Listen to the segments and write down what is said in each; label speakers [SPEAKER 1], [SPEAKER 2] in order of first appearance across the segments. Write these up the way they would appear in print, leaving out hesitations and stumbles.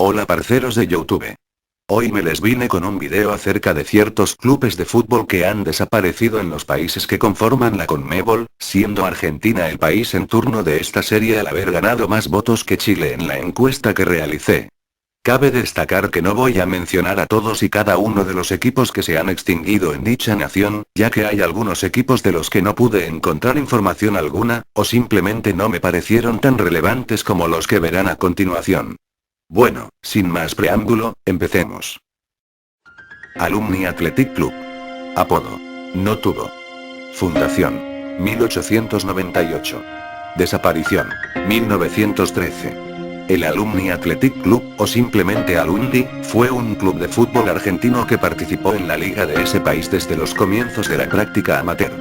[SPEAKER 1] Hola parceros de YouTube. Hoy me les vine con un video acerca de ciertos clubes de fútbol que han desaparecido en los países que conforman la CONMEBOL, siendo Argentina el país en turno de esta serie al haber ganado más votos que Chile en la encuesta que realicé. Cabe destacar que no voy a mencionar a todos y cada uno de los equipos que se han extinguido en dicha nación, ya que hay algunos equipos de los que no pude encontrar información alguna, o simplemente no me parecieron tan relevantes como los que verán a continuación. Bueno, sin más preámbulo, empecemos. Alumni Athletic Club. Apodo. No tuvo. Fundación. 1898. Desaparición. 1913. El Alumni Athletic Club, o simplemente Alumni, fue un club de fútbol argentino que participó en la liga de ese país desde los comienzos de la práctica amateur.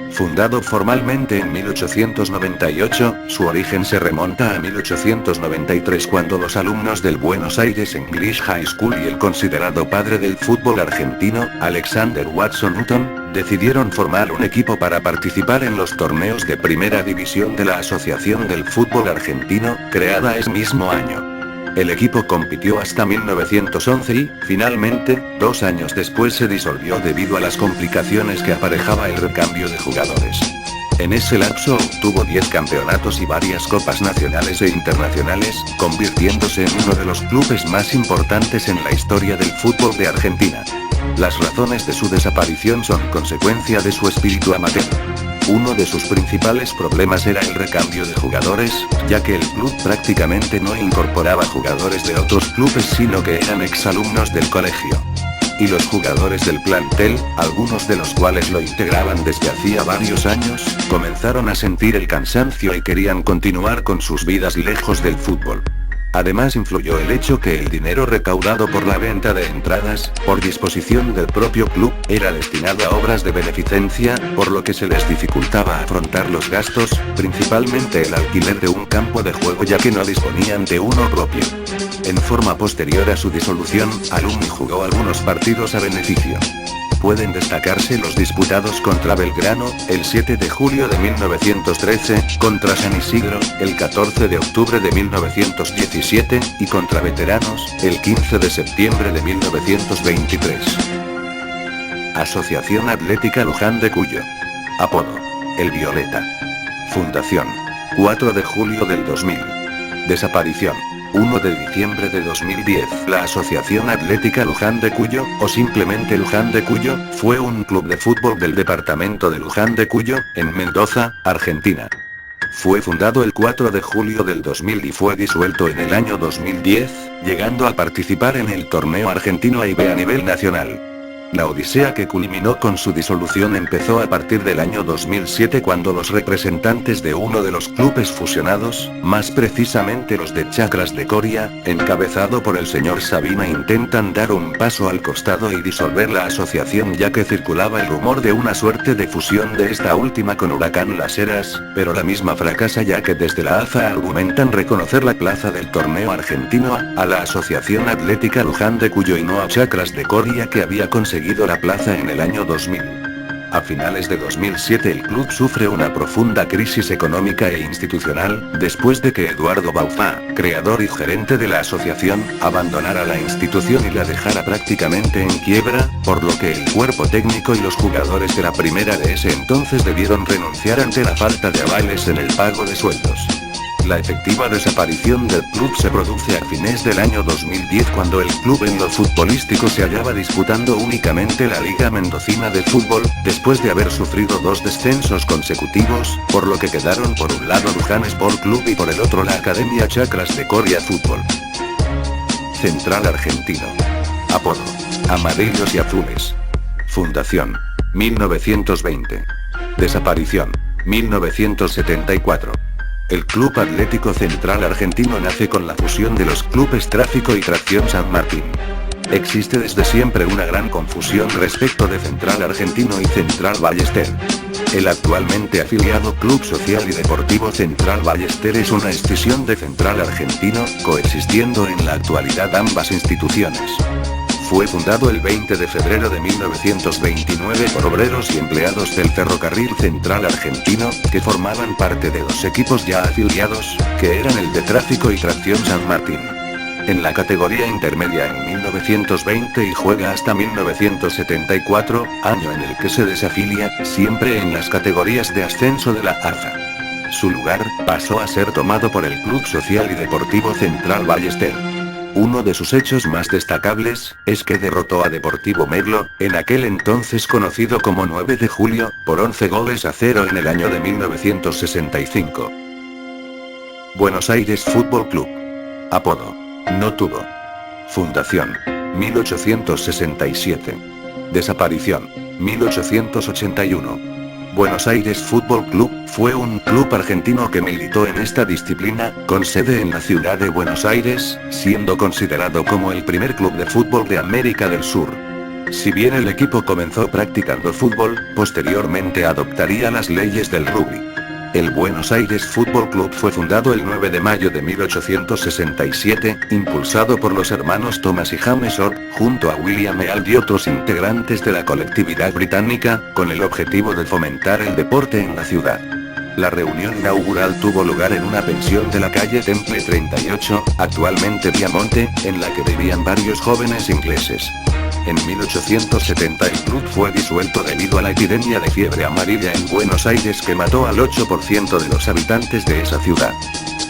[SPEAKER 1] Fundado formalmente en 1898, su origen se remonta a 1893 cuando los alumnos del Buenos Aires English High School y el considerado padre del fútbol argentino, Alexander Watson Newton, decidieron formar un equipo para participar en los torneos de primera división de la Asociación del Fútbol Argentino, creada ese mismo año. El equipo compitió hasta 1911 y, finalmente, 2 años después se disolvió debido a las complicaciones que aparejaba el recambio de jugadores. En ese lapso obtuvo 10 campeonatos y varias copas nacionales e internacionales, convirtiéndose en uno de los clubes más importantes en la historia del fútbol de Argentina. Las razones de su desaparición son consecuencia de su espíritu amateur. Uno de sus principales problemas era el recambio de jugadores, ya que el club prácticamente no incorporaba jugadores de otros clubes sino que eran exalumnos del colegio. Y los jugadores del plantel, algunos de los cuales lo integraban desde hacía varios años, comenzaron a sentir el cansancio y querían continuar con sus vidas lejos del fútbol. Además influyó el hecho que el dinero recaudado por la venta de entradas, por disposición del propio club, era destinado a obras de beneficencia, por lo que se les dificultaba afrontar los gastos, principalmente el alquiler de un campo de juego ya que no disponían de uno propio. En forma posterior a su disolución, Alumni jugó algunos partidos a beneficio. Pueden destacarse los disputados contra Belgrano, el 7 de julio de 1913, contra San Isidro, el 14 de octubre de 1917, y contra Veteranos, el 15 de septiembre de 1923. Asociación Atlética Luján de Cuyo. Apodo. El Violeta. Fundación. 4 de julio del 2000. Desaparición. 1 de diciembre de 2010. La Asociación Atlética Luján de Cuyo, o simplemente Luján de Cuyo, fue un club de fútbol del departamento de Luján de Cuyo, en Mendoza, Argentina. Fue fundado el 4 de julio del 2000 y fue disuelto en el año 2010, llegando a participar en el torneo argentino AIB a nivel nacional. La odisea que culminó con su disolución empezó a partir del año 2007 cuando los representantes de uno de los clubes fusionados, más precisamente los de Chacras de Coria, encabezado por el señor Sabina, intentan dar un paso al costado y disolver la asociación ya que circulaba el rumor de una suerte de fusión de esta última con Huracán Las Heras, pero la misma fracasa ya que desde la AFA argumentan reconocer la plaza del torneo argentino a la Asociación Atlética Luján de Cuyo y no a Chacras de Coria que había conseguido la plaza en el año 2000. A finales de 2007 el club sufre una profunda crisis económica e institucional, después de que Eduardo Baufá, creador y gerente de la asociación, abandonara la institución y la dejara prácticamente en quiebra, por lo que el cuerpo técnico y los jugadores de la primera de ese entonces debieron renunciar ante la falta de avales en el pago de sueldos. La efectiva desaparición del club se produce a fines del año 2010 cuando el club en lo futbolístico se hallaba disputando únicamente la Liga Mendocina de Fútbol, después de haber sufrido 2 descensos consecutivos, por lo que quedaron por un lado Luján Sport Club y por el otro la Academia Chacras de Coria Fútbol. Central Argentino. Apodo. Amarillos y Azules. Fundación. 1920. Desaparición. 1974. El Club Atlético Central Argentino nace con la fusión de los clubes Tráfico y Tracción San Martín. Existe desde siempre una gran confusión respecto de Central Argentino y Central Ballester. El actualmente afiliado Club Social y Deportivo Central Ballester es una escisión de Central Argentino, coexistiendo en la actualidad ambas instituciones. Fue fundado el 20 de febrero de 1929 por obreros y empleados del Ferrocarril Central Argentino, que formaban parte de 2 equipos ya afiliados, que eran el de Tráfico y Tracción San Martín. en la categoría intermedia en 1920 y juega hasta 1974, año en el que se desafilia, siempre en las categorías de ascenso de la AFA. Su lugar pasó a ser tomado por el Club Social y Deportivo Central Ballester. Uno de sus hechos más destacables es que derrotó a Deportivo Merlo, en aquel entonces conocido como 9 de julio, por 11-0 en el año de 1965. Buenos Aires Fútbol Club. Apodo: No tuvo. Fundación: 1867. Desaparición: 1881. Buenos Aires Fútbol Club fue un club argentino que militó en esta disciplina, con sede en la ciudad de Buenos Aires, siendo considerado como el primer club de fútbol de América del Sur. Si bien el equipo comenzó practicando fútbol, posteriormente adoptaría las leyes del rugby. El Buenos Aires Fútbol Club fue fundado el 9 de mayo de 1867, impulsado por los hermanos Thomas y James Orr, junto a William Eald y otros integrantes de la colectividad británica, con el objetivo de fomentar el deporte en la ciudad. La reunión inaugural tuvo lugar en una pensión de la calle Temple 38, actualmente Piamonte, en la que vivían varios jóvenes ingleses. En 1870 el club fue disuelto debido a la epidemia de fiebre amarilla en Buenos Aires que mató al 8% de los habitantes de esa ciudad.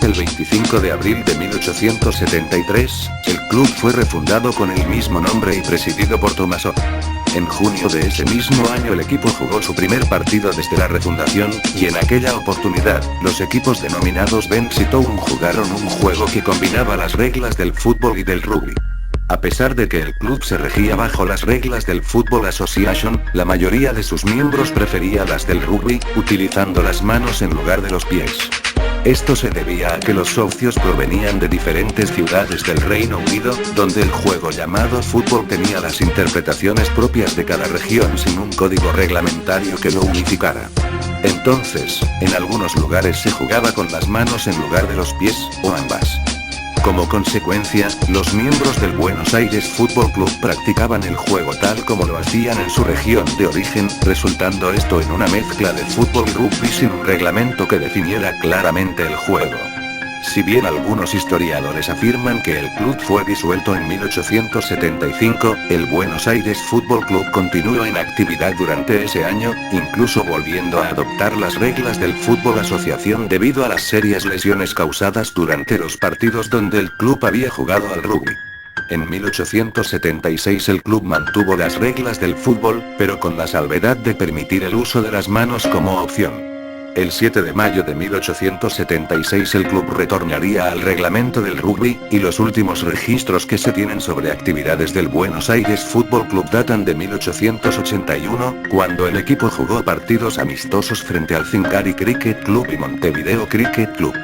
[SPEAKER 1] El 25 de abril de 1873, el club fue refundado con el mismo nombre y presidido por Thomas Orr. En junio de ese mismo año el equipo jugó su primer partido desde la refundación, y en aquella oportunidad, los equipos denominados Benz y Town jugaron un juego que combinaba las reglas del fútbol y del rugby. A pesar de que el club se regía bajo las reglas del Football Association, la mayoría de sus miembros prefería las del rugby, utilizando las manos en lugar de los pies. Esto se debía a que los socios provenían de diferentes ciudades del Reino Unido, donde el juego llamado fútbol tenía las interpretaciones propias de cada región sin un código reglamentario que lo unificara. Entonces, en algunos lugares se jugaba con las manos en lugar de los pies, o ambas. Como consecuencia, los miembros del Buenos Aires Fútbol Club practicaban el juego tal como lo hacían en su región de origen, resultando esto en una mezcla de fútbol y rugby sin un reglamento que definiera claramente el juego. Si bien algunos historiadores afirman que el club fue disuelto en 1875, el Buenos Aires Fútbol Club continuó en actividad durante ese año, incluso volviendo a adoptar las reglas del fútbol asociación debido a las serias lesiones causadas durante los partidos donde el club había jugado al rugby. En 1876 el club mantuvo las reglas del fútbol, pero con la salvedad de permitir el uso de las manos como opción. El 7 de mayo de 1876 el club retornaría al reglamento del rugby, y los últimos registros que se tienen sobre actividades del Buenos Aires Fútbol Club datan de 1881, cuando el equipo jugó partidos amistosos frente al Cincinnati Cricket Club y Montevideo Cricket Club.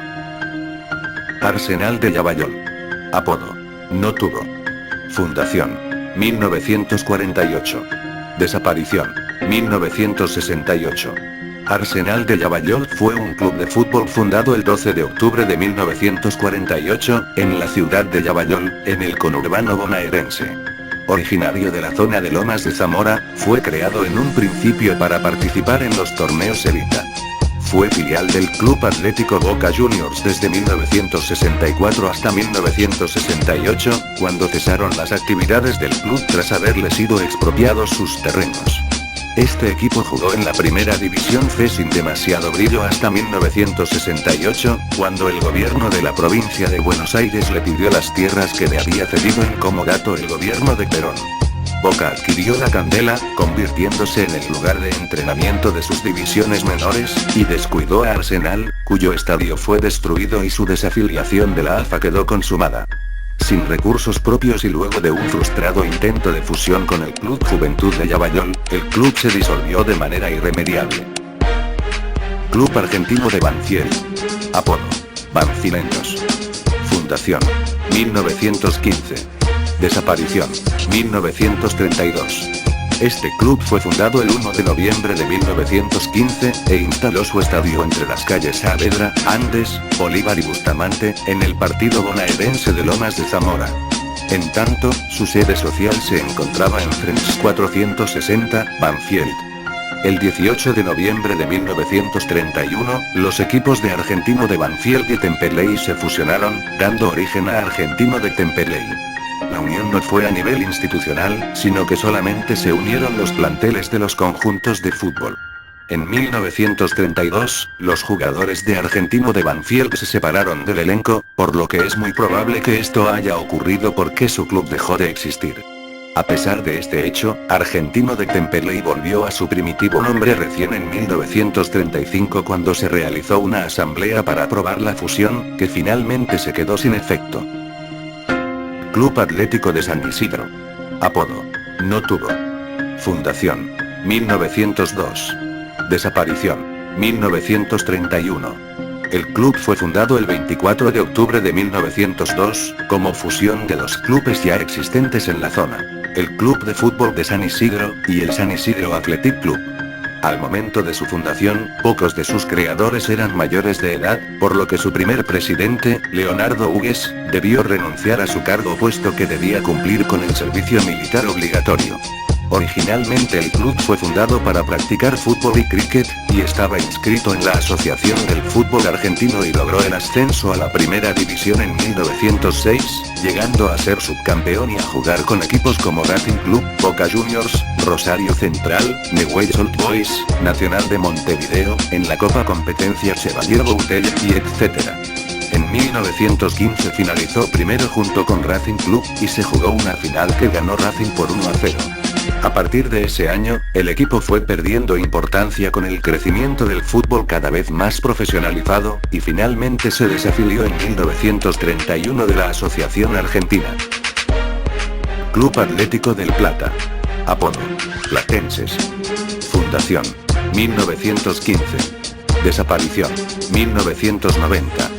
[SPEAKER 1] Arsenal de Llavallol. Apodo: No tuvo. Fundación: 1948. Desaparición: 1968. Arsenal de Llavallol fue un club de fútbol fundado el 12 de octubre de 1948, en la ciudad de Llavallol, en el conurbano bonaerense. Originario de la zona de Lomas de Zamora, fue creado en un principio para participar en los torneos Evita. Fue filial del Club Atlético Boca Juniors desde 1964 hasta 1968, cuando cesaron las actividades del club tras haberle sido expropiados sus terrenos. Este equipo jugó en la primera división C sin demasiado brillo hasta 1968, cuando el gobierno de la provincia de Buenos Aires le pidió las tierras que le había cedido en comodato el gobierno de Perón. Boca adquirió la Candela, convirtiéndose en el lugar de entrenamiento de sus divisiones menores, y descuidó a Arsenal, cuyo estadio fue destruido y su desafiliación de la AFA quedó consumada. Sin recursos propios y luego de un frustrado intento de fusión con el Club Juventud de Llavallol, el club se disolvió de manera irremediable. Club Argentino de Banfield. Apodo: Banfileños. Fundación: 1915. Desaparición: 1932. Este club fue fundado el 1 de noviembre de 1915, e instaló su estadio entre las calles Saavedra, Andes, Bolívar y Bustamante, en el partido bonaerense de Lomas de Zamora. En tanto, su sede social se encontraba en Friends 460, Banfield. El 18 de noviembre de 1931, los equipos de Argentino de Banfield y Temperley se fusionaron, dando origen a Argentino de Temperley. La unión no fue a nivel institucional, sino que solamente se unieron los planteles de los conjuntos de fútbol. En 1932, los jugadores de Argentino de Banfield se separaron del elenco, por lo que es muy probable que esto haya ocurrido porque su club dejó de existir. A pesar de este hecho, Argentino de Temperley volvió a su primitivo nombre recién en 1935 cuando se realizó una asamblea para aprobar la fusión, que finalmente se quedó sin efecto. Club Atlético de San Isidro. Apodo. No tuvo. Fundación. 1902. Desaparición. 1931. El club fue fundado el 24 de octubre de 1902, como fusión de dos clubes ya existentes en la zona. El Club de Fútbol de San Isidro, y el San Isidro Athletic Club. Al momento de su fundación, pocos de sus creadores eran mayores de edad, por lo que su primer presidente, Leonardo Hugues, debió renunciar a su cargo puesto que debía cumplir con el servicio militar obligatorio. Originalmente el club fue fundado para practicar fútbol y cricket, y estaba inscrito en la Asociación del Fútbol Argentino y logró el ascenso a la Primera División en 1906, llegando a ser subcampeón y a jugar con equipos como Racing Club, Boca Juniors, Rosario Central, Newell's Old Boys, Nacional de Montevideo, en la Copa Competencia Chevalier Bouteille, y etc. En 1915 finalizó primero junto con Racing Club, y se jugó una final que ganó Racing por 1-0. A partir de ese año, el equipo fue perdiendo importancia con el crecimiento del fútbol cada vez más profesionalizado, y finalmente se desafilió en 1931 de la Asociación Argentina. Club Atlético del Plata. Apodo. Platenses. Fundación. 1915. Desaparición. 1990.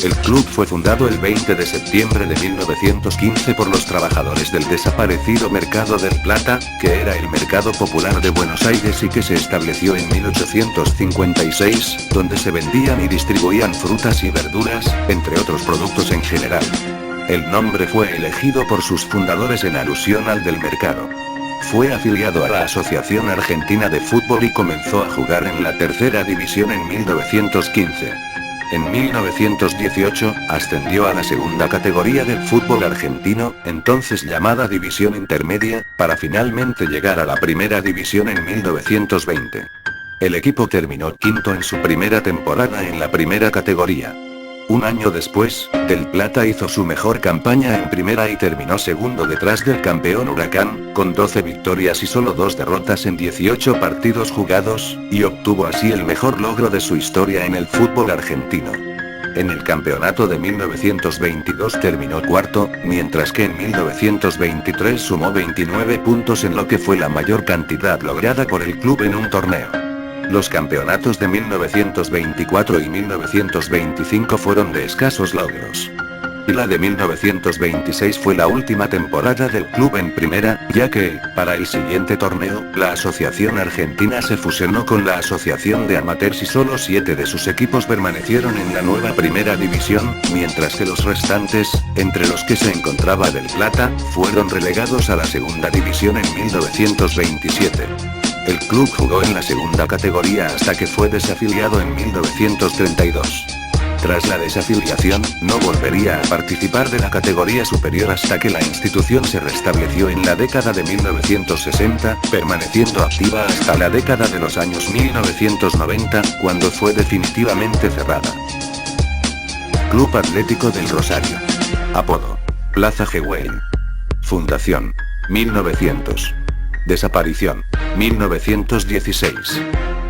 [SPEAKER 1] El club fue fundado el 20 de septiembre de 1915 por los trabajadores del desaparecido Mercado del Plata, que era el mercado popular de Buenos Aires y que se estableció en 1856, donde se vendían y distribuían frutas y verduras, entre otros productos en general. El nombre fue elegido por sus fundadores en alusión al del mercado. Fue afiliado a la Asociación Argentina de Fútbol y comenzó a jugar en la Tercera División en 1915. En 1918, ascendió a la segunda categoría del fútbol argentino, entonces llamada División Intermedia, para finalmente llegar a la Primera División en 1920. El equipo terminó quinto en su primera temporada en la primera categoría. Un año después, Del Plata hizo su mejor campaña en primera y terminó segundo detrás del campeón Huracán, con 12 victorias y solo 2 derrotas en 18 partidos jugados, y obtuvo así el mejor logro de su historia en el fútbol argentino. En el campeonato de 1922 terminó cuarto, mientras que en 1923 sumó 29 puntos en lo que fue la mayor cantidad lograda por el club en un torneo. Los campeonatos de 1924 y 1925 fueron de escasos logros. Y la de 1926 fue la última temporada del club en primera, ya que, para el siguiente torneo, la Asociación Argentina se fusionó con la Asociación de Amateurs y solo 7 de sus equipos permanecieron en la nueva Primera División, mientras que los restantes, entre los que se encontraba Del Plata, fueron relegados a la Segunda División en 1927. El club jugó en la segunda categoría hasta que fue desafiliado en 1932. Tras la desafiliación, no volvería a participar de la categoría superior hasta que la institución se restableció en la década de 1960, permaneciendo activa hasta la década de los años 1990, cuando fue definitivamente cerrada. Club Atlético del Rosario. Apodo. Plaza Güell. Fundación. 1900. Desaparición. 1916.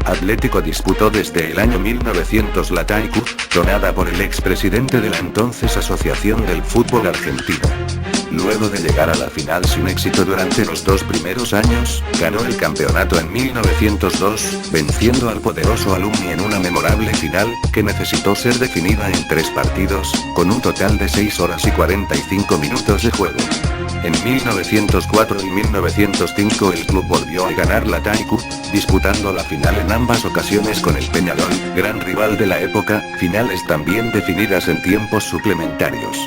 [SPEAKER 1] Atlético disputó desde el año 1900 la Thai Cup, donada por el expresidente de la entonces Asociación del Fútbol Argentino. Luego de llegar a la final sin éxito durante los 2 primeros años, ganó el campeonato en 1902, venciendo al poderoso Alumni en una memorable final, que necesitó ser definida en 3 partidos, con un total de 6 horas y 45 minutos de juego. En 1904 y 1905 el club volvió a ganar la Thai Cup, disputando la final en ambas ocasiones con el Peñarol, gran rival de la época, finales también definidas en tiempos suplementarios.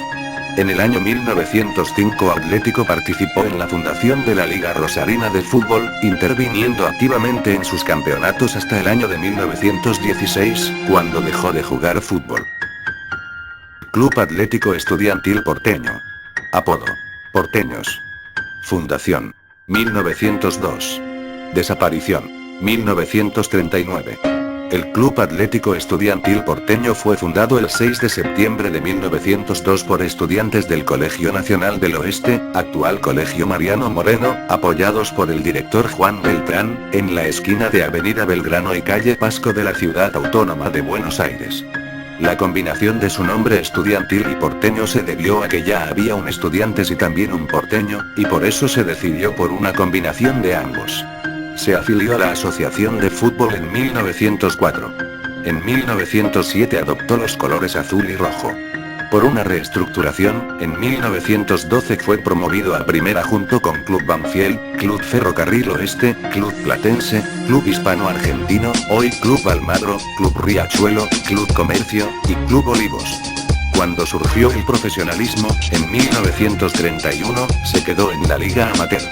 [SPEAKER 1] En el año 1905 Atlético participó en la fundación de la Liga Rosarina de Fútbol, interviniendo activamente en sus campeonatos hasta el año de 1916, cuando dejó de jugar fútbol. Club Atlético Estudiantil Porteño. Apodo: Porteños. Fundación: 1902. Desaparición: 1939. El Club Atlético Estudiantil Porteño fue fundado el 6 de septiembre de 1902 por estudiantes del Colegio Nacional del Oeste, actual Colegio Mariano Moreno, apoyados por el director Juan Beltrán, en la esquina de Avenida Belgrano y calle Pasco de la Ciudad Autónoma de Buenos Aires. La combinación de su nombre estudiantil y porteño se debió a que ya había un estudiantes y también un porteño, y por eso se decidió por una combinación de ambos. Se afilió a la Asociación de Fútbol en 1904. En 1907 adoptó los colores azul y rojo. Por una reestructuración, en 1912 fue promovido a primera junto con Club Banfield, Club Ferrocarril Oeste, Club Platense, Club Hispano Argentino, hoy Club Almagro, Club Riachuelo, Club Comercio, y Club Olivos. Cuando surgió el profesionalismo, en 1931, se quedó en la Liga Amateur.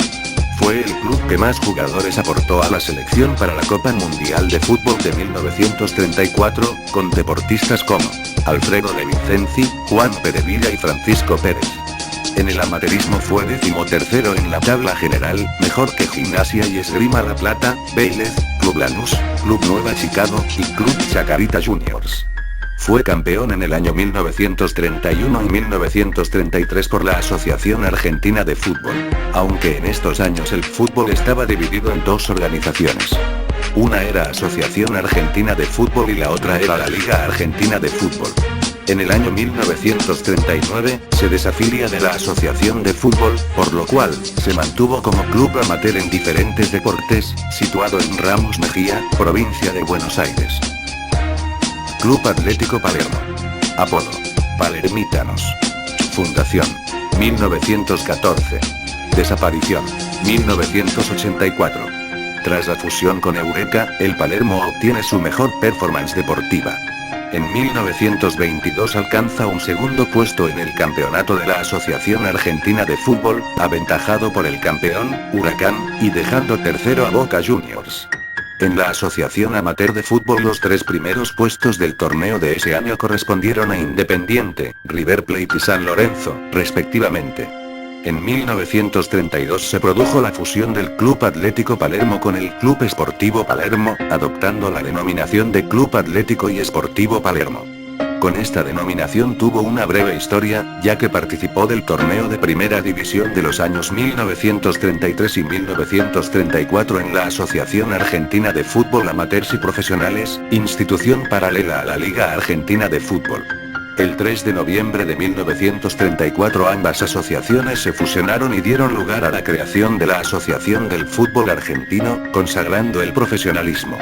[SPEAKER 1] Fue el club que más jugadores aportó a la selección para la Copa Mundial de Fútbol de 1934, con deportistas como Alfredo de Vincenzi, Juan Perevilla y Francisco Pérez. En el amateurismo fue 13º en la tabla general, mejor que Gimnasia y Esgrima La Plata, Vélez, Club Lanús, Club Nueva Chicago, y Club Chacarita Juniors. Fue campeón en el año 1931 y 1933 por la Asociación Argentina de Fútbol, aunque en estos años el fútbol estaba dividido en dos organizaciones. Una era Asociación Argentina de Fútbol y la otra era la Liga Argentina de Fútbol. En el año 1939, se desafilia de la Asociación de Fútbol, por lo cual, se mantuvo como club amateur en diferentes deportes, situado en Ramos Mejía, provincia de Buenos Aires. Club Atlético Palermo. Apodo: Palermitanos. Fundación: 1914. Desaparición: 1984. Tras la fusión con Eureka, el Palermo obtiene su mejor performance deportiva. En 1922 alcanza un segundo puesto en el campeonato de la Asociación Argentina de Fútbol, aventajado por el campeón, Huracán, y dejando tercero a Boca Juniors. En la Asociación Amateur de Fútbol los tres primeros puestos del torneo de ese año correspondieron a Independiente, River Plate y San Lorenzo, respectivamente. En 1932 se produjo la fusión del Club Atlético Palermo con el Club Sportivo Palermo, adoptando la denominación de Club Atlético y Sportivo Palermo. Con esta denominación tuvo una breve historia, ya que participó del torneo de primera división de los años 1933 y 1934 en la Asociación Argentina de Fútbol Amateurs y Profesionales, institución paralela a la Liga Argentina de Fútbol. El 3 de noviembre de 1934 ambas asociaciones se fusionaron y dieron lugar a la creación de la Asociación del Fútbol Argentino, consagrando el profesionalismo.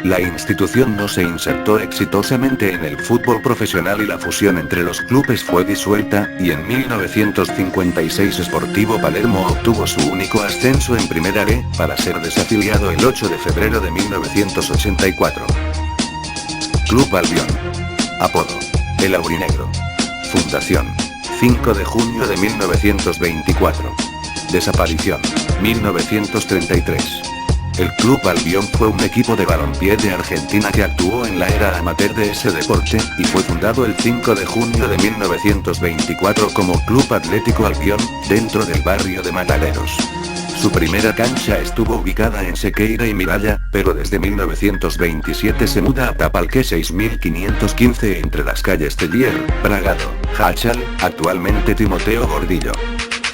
[SPEAKER 1] La institución no se insertó exitosamente en el fútbol profesional y la fusión entre los clubes fue disuelta, y en 1956 Sportivo Palermo obtuvo su único ascenso en Primera B, para ser desafiliado el 8 de febrero de 1984. Club Albion. Apodo: El Aurinegro. Fundación: 5 de junio de 1924. Desaparición: 1933. El Club Albion fue un equipo de balompié de Argentina que actuó en la era amateur de ese deporte, y fue fundado el 5 de junio de 1924 como Club Atlético Albion, dentro del barrio de Mataderos. Su primera cancha estuvo ubicada en Sequeira y Miralla, pero desde 1927 se muda a Tapalqué 6515 entre las calles Tellier, Bragado, Hachal, actualmente Timoteo Gordillo.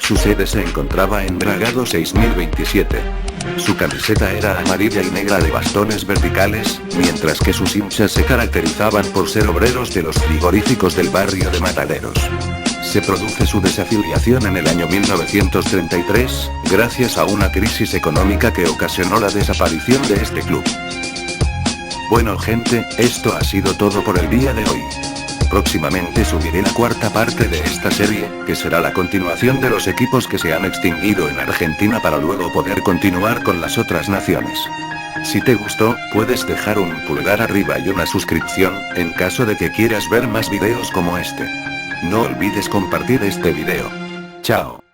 [SPEAKER 1] Su sede se encontraba en Bragado 6027. Su camiseta era amarilla y negra de bastones verticales, mientras que sus hinchas se caracterizaban por ser obreros de los frigoríficos del barrio de Mataderos. Se produce su desafiliación en el año 1933, gracias a una crisis económica que ocasionó la desaparición de este club. Bueno gente, esto ha sido todo por el día de hoy. Próximamente subiré la cuarta parte de esta serie, que será la continuación de los equipos que se han extinguido en Argentina para luego poder continuar con las otras naciones. Si te gustó, puedes dejar un pulgar arriba y una suscripción, en caso de que quieras ver más videos como este. No olvides compartir este video. Chao.